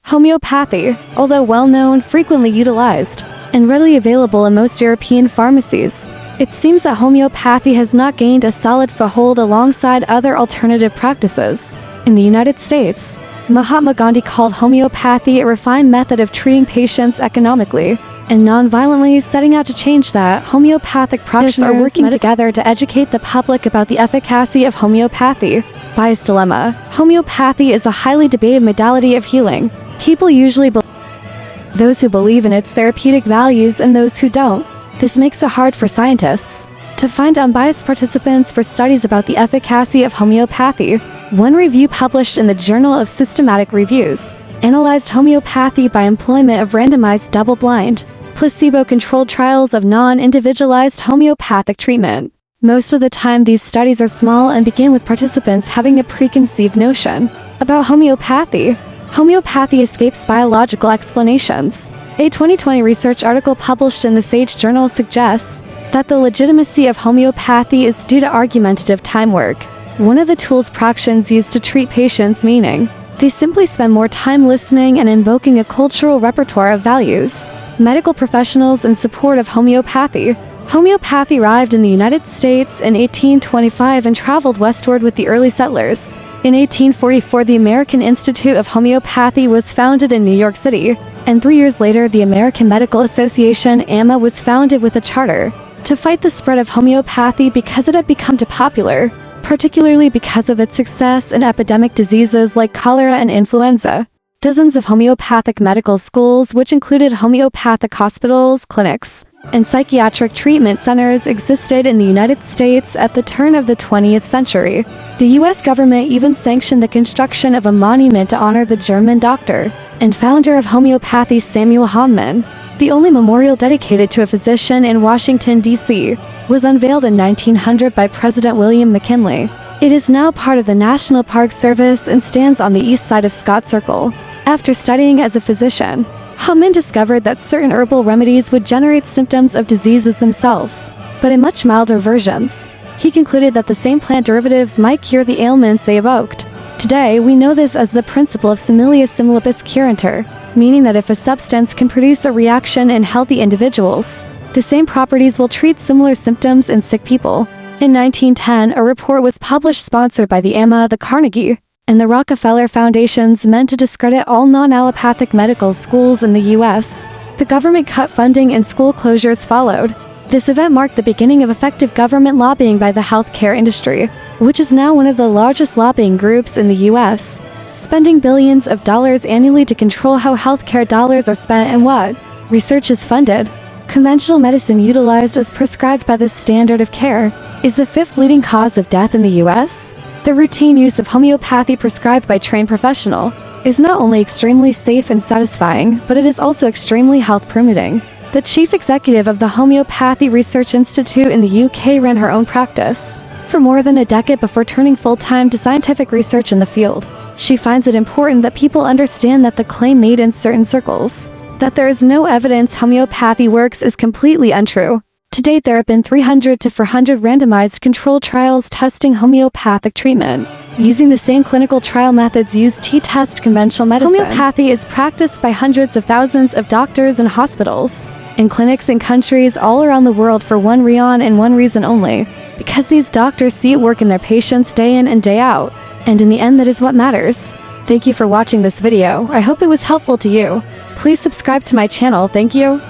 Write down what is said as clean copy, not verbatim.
Homeopathy, although well-known, frequently utilized, and readily available in most European pharmacies, it seems that homeopathy has not gained a solid foothold alongside other alternative practices. In the United States, Mahatma Gandhi called homeopathy a refined method of treating patients economically and non-violently, setting out to change that. Homeopathic practitioners are working together to educate the public about the efficacy of homeopathy. Bias dilemma. Homeopathy is a highly debated modality of healing. People usually believe those who believe in its therapeutic values and those who don't. This makes it hard for scientists to find unbiased participants for studies about the efficacy of homeopathy. One review published in the Journal of Systematic Reviews analyzed homeopathy by employment of randomized double-blind, placebo-controlled trials of non-individualized homeopathic treatment. Most of the time these studies are small and begin with participants having a preconceived notion about homeopathy. Homeopathy escapes biological explanations. A 2020 research article published in the Sage Journal suggests that the legitimacy of homeopathy is due to argumentative time work, one of the tools practitioners use to treat patients, meaning they simply spend more time listening and invoking a cultural repertoire of values. Medical professionals in support of homeopathy. Homeopathy arrived in the United States in 1825 and traveled westward with the early settlers. In 1844, the American Institute of Homeopathy was founded in New York City, and 3 years later, the American Medical Association (AMA) was founded with a charter to fight the spread of homeopathy because it had become too popular, particularly because of its success in epidemic diseases like cholera and influenza. Dozens of homeopathic medical schools, which included homeopathic hospitals, clinics, and psychiatric treatment centers, existed in the United States at the turn of the 20th century. The U.S. government even sanctioned the construction of a monument to honor the German doctor and founder of homeopathy Samuel Hahnemann. The only memorial dedicated to a physician in Washington, D.C., was unveiled in 1900 by President William McKinley. It is now part of the National Park Service and stands on the east side of Scott Circle. After studying as a physician, Hahnemann discovered that certain herbal remedies would generate symptoms of diseases themselves, but in much milder versions. He concluded that the same plant derivatives might cure the ailments they evoked. Today, we know this as the principle of similia similibus curantur, meaning that if a substance can produce a reaction in healthy individuals, the same properties will treat similar symptoms in sick people. In 1910, a report was published sponsored by the AMA, the Carnegie, and the Rockefeller Foundations, meant to discredit all non-allopathic medical schools in the U.S. The government cut funding and school closures followed. This event marked the beginning of effective government lobbying by the healthcare industry, which is now one of the largest lobbying groups in the U.S., spending billions of dollars annually to control how healthcare dollars are spent and what research is funded. Conventional medicine utilized as prescribed by the standard of care is the fifth leading cause of death in the U.S. The routine use of homeopathy prescribed by trained professional is not only extremely safe and satisfying, but it is also extremely health promoting. The chief executive of the Homeopathy Research Institute in the UK ran her own practice for more than a decade before turning full-time to scientific research in the field. She finds it important that people understand that the claim made in certain circles that there is no evidence homeopathy works is completely untrue. To date, there have been 300 to 400 randomized controlled trials testing homeopathic treatment, using the same clinical trial methods used to test conventional medicine. Homeopathy is practiced by hundreds of thousands of doctors and hospitals, and clinics in countries all around the world for one reason and one reason only, because these doctors see it work in their patients day in and day out, and in the end that is what matters. Thank you for watching this video. I hope it was helpful to you. Please subscribe to my channel. Thank you.